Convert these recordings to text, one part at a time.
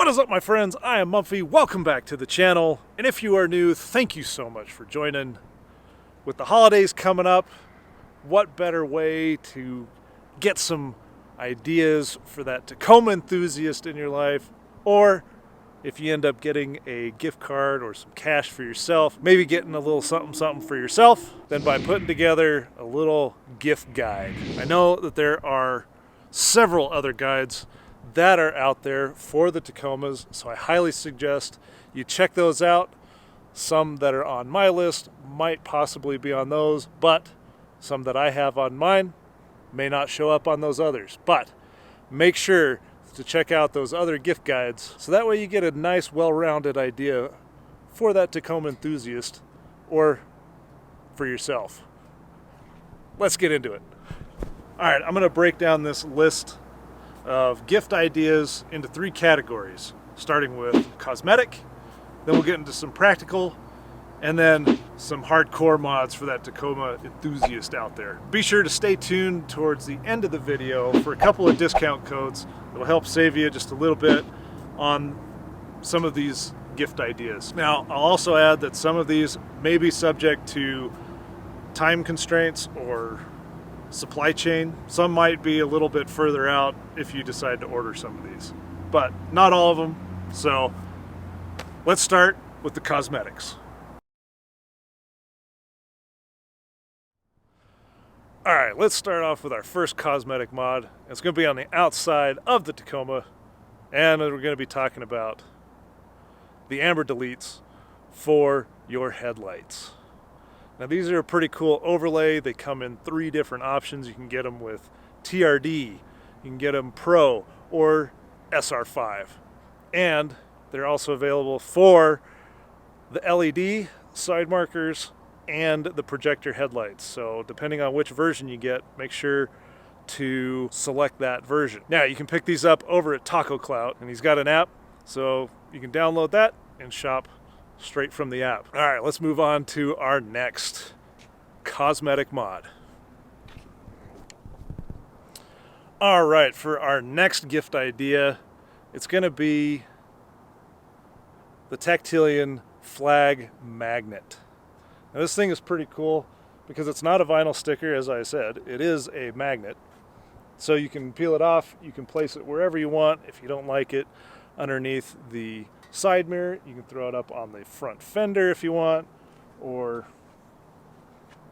What is up, my friends? I am Mumphy. Welcome back to the channel. And if you are new, thank you so much for joining. With the holidays coming up, what better way to get some ideas for that Tacoma enthusiast in your life, or if you end up getting a gift card or some cash for yourself, maybe getting a little something for yourself, then by putting together a little gift guide. I know that there are several other guides that are out there for the Tacomas, so I highly suggest you check those out. Some that are on my list might possibly be on those, but some that I have on mine may not show up on those others. But make sure to check out those other gift guides, so that way you get a nice, well-rounded idea for that Tacoma enthusiast or for yourself. Let's get into it. All right, I'm going to break down this list of gift ideas into three categories, starting with cosmetic, then we'll get into some practical, and then some hardcore mods for that Tacoma enthusiast out there. Be sure to stay tuned towards the end of the video for a couple of discount codes that will help save you just a little bit on some of these gift ideas. Now, I'll also add that some of these may be subject to time constraints or supply chain. Some might be a little bit further out if you decide to order some of these, but not all of them. So let's start with the cosmetics. All right, let's start off with our first cosmetic mod. It's going to be on the outside of the Tacoma, and we're going to be talking about the amber deletes for your headlights. Now, these are a pretty cool overlay. They come in three different options. You can get them with TRD, you can get them Pro, or SR5. And they're also available for the LED side markers and the projector headlights. So depending on which version you get, make sure to select that version. Now, you can pick these up over at TACOCLOUT, and he's got an app, so you can download that and shop straight from the app. All right, let's move on to our next cosmetic mod. All right, for our next gift idea, it's going to be the Tactilian flag magnet. Now, this thing is pretty cool because it's not a vinyl sticker, as I said. It is a magnet. So you can peel it off, you can place it wherever you want. If you don't like it underneath the side mirror, you can throw it up on the front fender if you want, or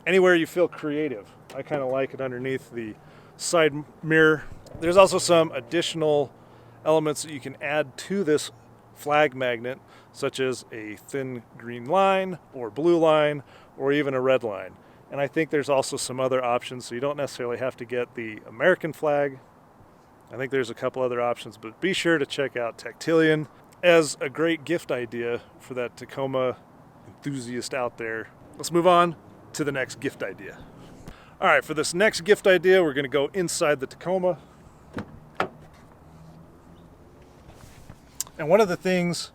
anywhere you feel creative. I kind of like it underneath the side mirror. There's also some additional elements that you can add to this flag magnet, such as a thin green line or blue line or even a red line. And I think there's also some other options, so you don't necessarily have to get the American flag. I think there's a couple other options, but be sure to check out Tactilian as a great gift idea for that Tacoma enthusiast out there. Let's move on to the next gift idea. All right, for this next gift idea, we're going to go inside the Tacoma. And one of the things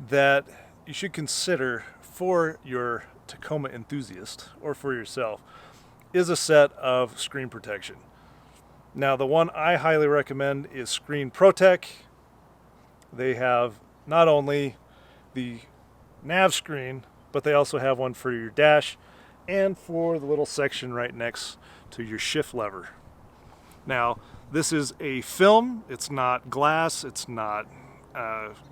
that you should consider for your Tacoma enthusiast or for yourself is a set of screen protection. Now, the one I highly recommend is Screen Protect. They have not only the nav screen, but they also have one for your dash and for the little section right next to your shift lever. Now, this is a film. It's not glass. It's not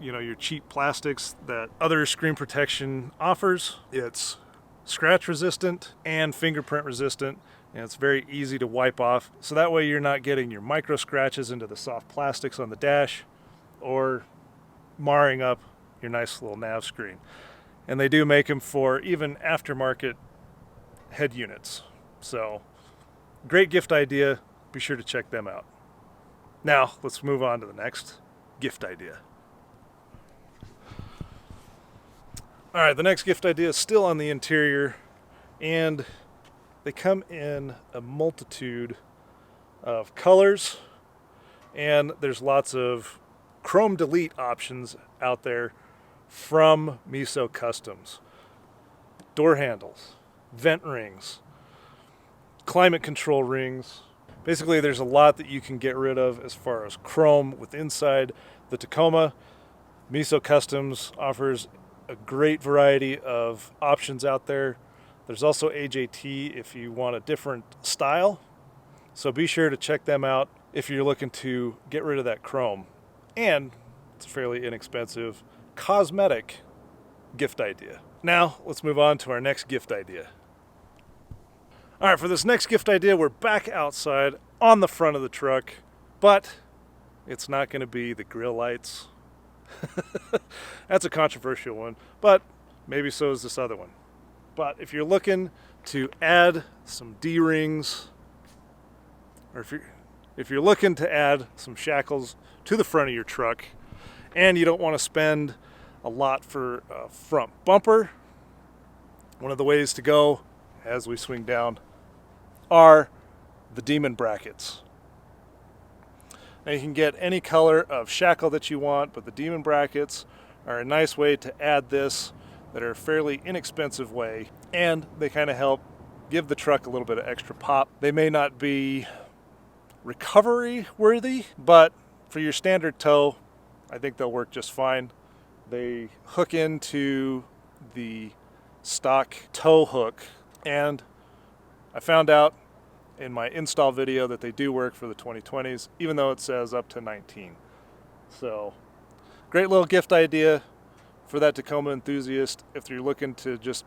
your cheap plastics that other screen protection offers. It's scratch resistant and fingerprint resistant, and it's very easy to wipe off. So that way you're not getting your micro scratches into the soft plastics on the dash or marring up your nice little nav screen. And they do make them for even aftermarket head units. So great gift idea. Be sure to check them out. Now let's move on to the next gift idea. All right, the next gift idea is still on the interior, and they come in a multitude of colors, and there's lots of chrome delete options out there from MESO Customs. Door handles, vent rings, climate control rings. Basically, there's a lot that you can get rid of as far as chrome with inside the Tacoma. MESO Customs offers a great variety of options out there. There's also AJT if you want a different style. So be sure to check them out if you're looking to get rid of that chrome. And it's a fairly inexpensive cosmetic gift idea. Now, let's move on to our next gift idea. All right, for this next gift idea, we're back outside on the front of the truck, but it's not going to be the grill lights. That's a controversial one, but maybe so is this other one. But if you're looking to add some D-rings, or if you're looking to add some shackles to the front of your truck, and you don't want to spend a lot for a front bumper, one of the ways to go as we swing down are the demon brackets. Now you can get any color of shackle that you want, but the demon brackets are a nice way to add this that are a fairly inexpensive way, and they kind of help give the truck a little bit of extra pop. They may not be recovery worthy, but for your standard tow, I think they'll work just fine. They hook into the stock tow hook, and I found out in my install video that they do work for the 2020s, even though it says up to 19. So, great little gift idea for that Tacoma enthusiast if you're looking to just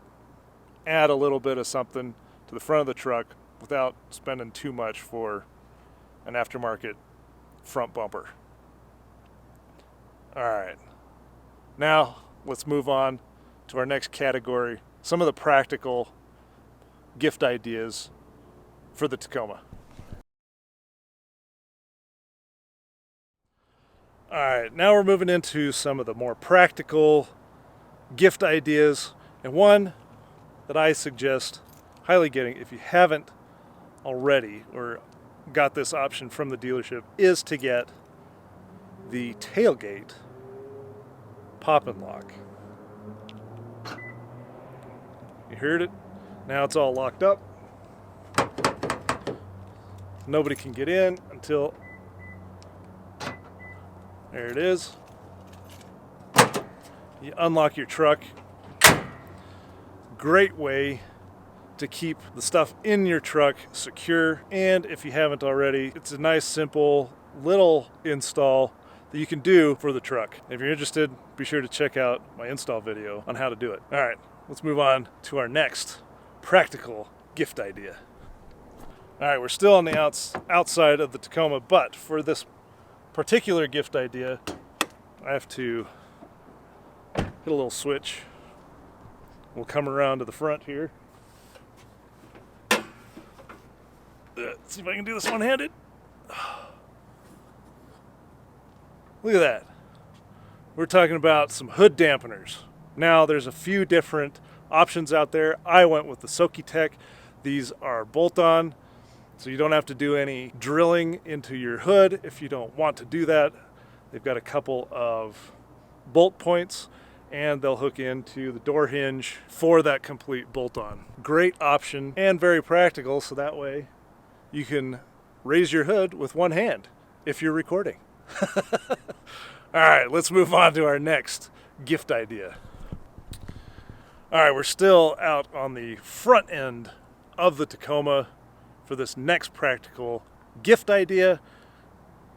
add a little bit of something to the front of the truck without spending too much for an aftermarket front bumper. All right, now let's move on to our next category, some of the practical gift ideas for the Tacoma. All right, now we're moving into some of the more practical gift ideas, and one that I suggest highly getting if you haven't already or got this option from the dealership is to get the tailgate pop and lock. You heard it? Now it's all locked up. Nobody can get in until, there it is. You unlock your truck. Great way to keep the stuff in your truck secure. And if you haven't already, it's a nice, simple little install that you can do for the truck. If you're interested, be sure to check out my install video on how to do it. All right, let's move on to our next practical gift idea. All right, we're still on the outside of the Tacoma, but for this particular gift idea, I have to hit a little switch. We'll come around to the front here. Let's see if I can do this one-handed. Look at that. We're talking about some hood dampeners. Now, there's a few different options out there. I went with the Sokitech. These are bolt-on, so you don't have to do any drilling into your hood if you don't want to do that. They've got a couple of bolt points, and they'll hook into the door hinge for that complete bolt-on. Great option and very practical, so that way you can raise your hood with one hand if you're recording. All right, let's move on to our next gift idea. All right, we're still out on the front end of the Tacoma for this next practical gift idea.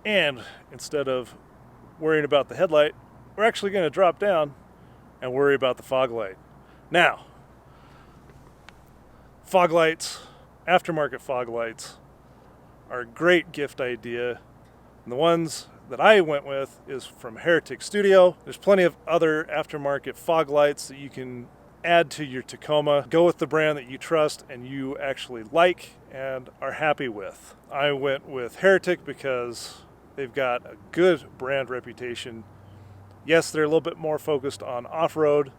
And instead of worrying about the headlight, we're actually going to drop down and worry about the fog light. Now, fog lights, aftermarket fog lights, are a great gift idea. And the ones that I went with is from HERETIC Studio. There's plenty of other aftermarket fog lights that you can add to your Tacoma. Go with the brand that you trust and you actually like and are happy with. I went with HERETIC because they've got a good brand reputation. Yes, they're a little bit more focused on off-road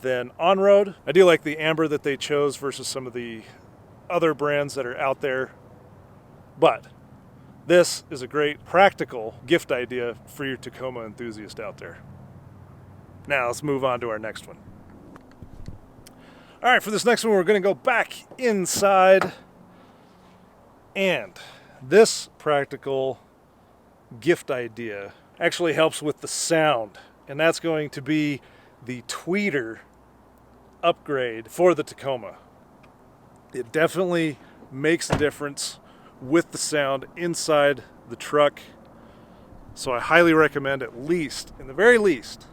than on-road. I do like the amber that they chose versus some of the other brands that are out there. But this is a great practical gift idea for your Tacoma enthusiast out there. Now let's move on to our next one. All right, for this next one, we're going to go back inside. And this practical gift idea actually helps with the sound and that's going to be the tweeter upgrade for the Tacoma. It definitely makes a difference with the sound inside the truck. So I highly recommend, at least, in the very least,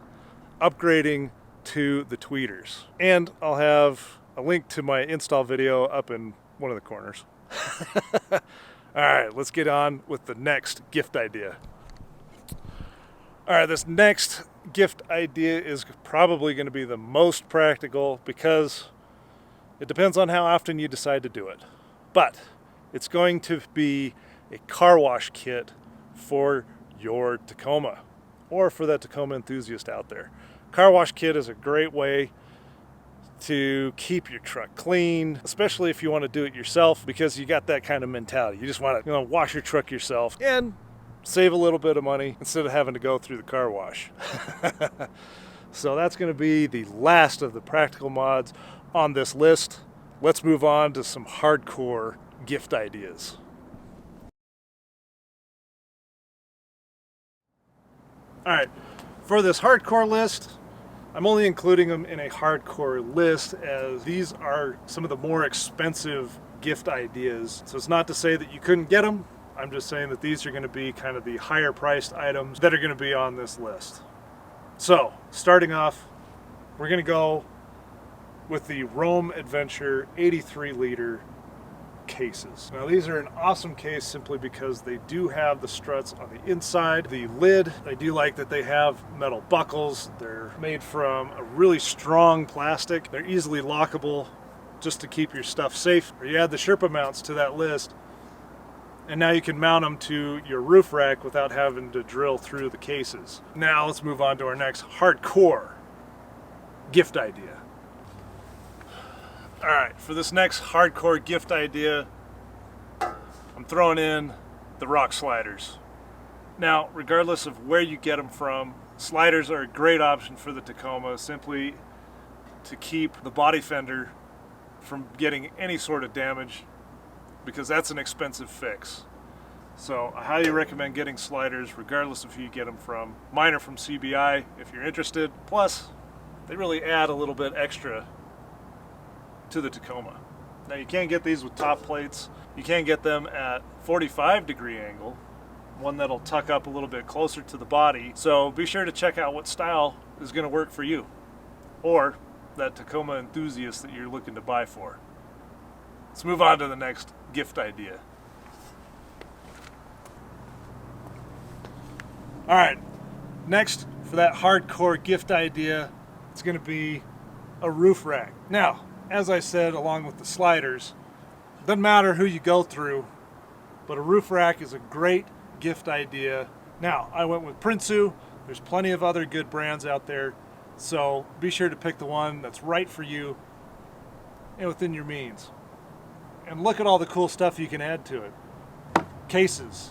upgrading to the tweeters. And I'll have a link to my install video up in one of the corners. All right, let's get on with the next gift idea. All right, this next gift idea is probably going to be the most practical because it depends on how often you decide to do it. But it's going to be a car wash kit for your Tacoma, or for that Tacoma enthusiast out there. Car wash kit is a great way to keep your truck clean, especially if you want to do it yourself, because you got that kind of mentality. You just want to, wash your truck yourself and save a little bit of money instead of having to go through the car wash. So that's going to be the last of the practical mods on this list. Let's move on to some hardcore gift ideas. All right, for this hardcore list, I'm only including them in a hardcore list as these are some of the more expensive gift ideas. So it's not to say that you couldn't get them. I'm just saying that these are going to be kind of the higher priced items that are going to be on this list. So starting off, we're going to go with the Rome Adventure 83 liter cases. Now these are an awesome case simply because they do have the struts on the inside. The lid, I do like that they have metal buckles. They're made from a really strong plastic. They're easily lockable just to keep your stuff safe. Or you add the Sherpa mounts to that list, and now you can mount them to your roof rack without having to drill through the cases. Now let's move on to our next hardcore gift idea. All right, for this next hardcore gift idea, I'm throwing in the rock sliders. Now, regardless of where you get them from, sliders are a great option for the Tacoma, simply to keep the body fender from getting any sort of damage, because that's an expensive fix. So I highly recommend getting sliders regardless of who you get them from. Mine are from CBI if you're interested. Plus, they really add a little bit extra to the Tacoma. Now you can't get these with top plates. You can get them at 45-degree angle, one that'll tuck up a little bit closer to the body. So be sure to check out what style is going to work for you, or that Tacoma enthusiast that you're looking to buy for. Let's move on to the next gift idea. All right, next for that hardcore gift idea, it's going to be a roof rack. Now, as I said, along with the sliders, doesn't matter who you go through, but a roof rack is a great gift idea. Now, I went with PRINSU. There's plenty of other good brands out there, so be sure to pick the one that's right for you and within your means. And look at all the cool stuff you can add to it. Cases,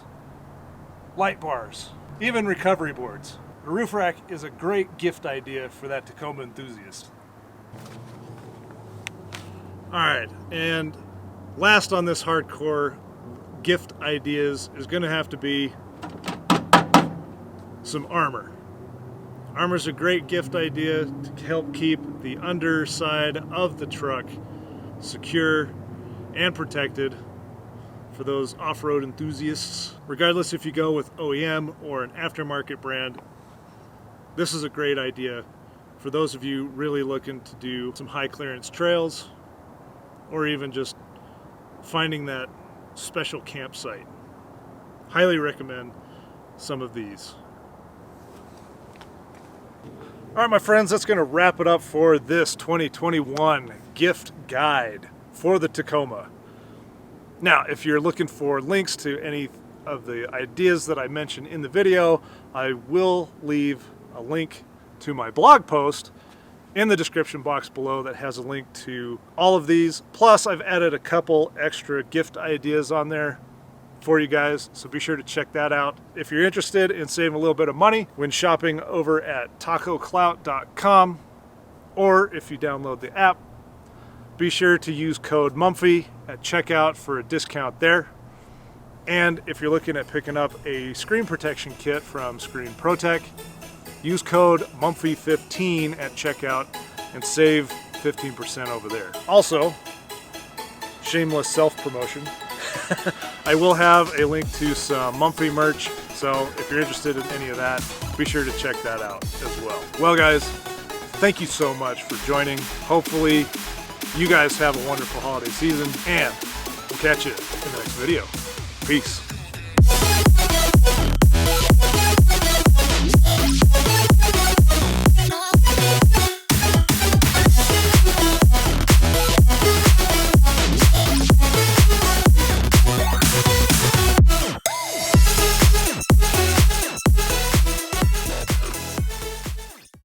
light bars, even recovery boards. A roof rack is a great gift idea for that Tacoma enthusiast. All right, and last on this hardcore gift ideas is going to have to be some armor. Armor's a great gift idea to help keep the underside of the truck secure and protected for those off-road enthusiasts. Regardless if you go with OEM or an aftermarket brand, this is a great idea for those of you really looking to do some high clearance trails, or even just finding that special campsite. Highly recommend some of these. All right, my friends, that's going to wrap it up for this 2021 gift guide for the Tacoma. Now, if you're looking for links to any of the ideas that I mentioned in the video, I will leave a link to my blog post in the description box below that has a link to all of these. Plus, I've added a couple extra gift ideas on there for you guys, so be sure to check that out. If you're interested in saving a little bit of money when shopping over at TACOCLOUT.com, or if you download the app, be sure to use code MUMPHY at checkout for a discount there. And if you're looking at picking up a screen protection kit from Screen Protect, use code MUMPHY15 at checkout and save 15% over there. Also, shameless self-promotion, I will have a link to some Mumphy merch, so if you're interested in any of that, be sure to check that out as well. Well guys, thank you so much for joining. Hopefully you guys have a wonderful holiday season, and we'll catch you in the next video. Peace.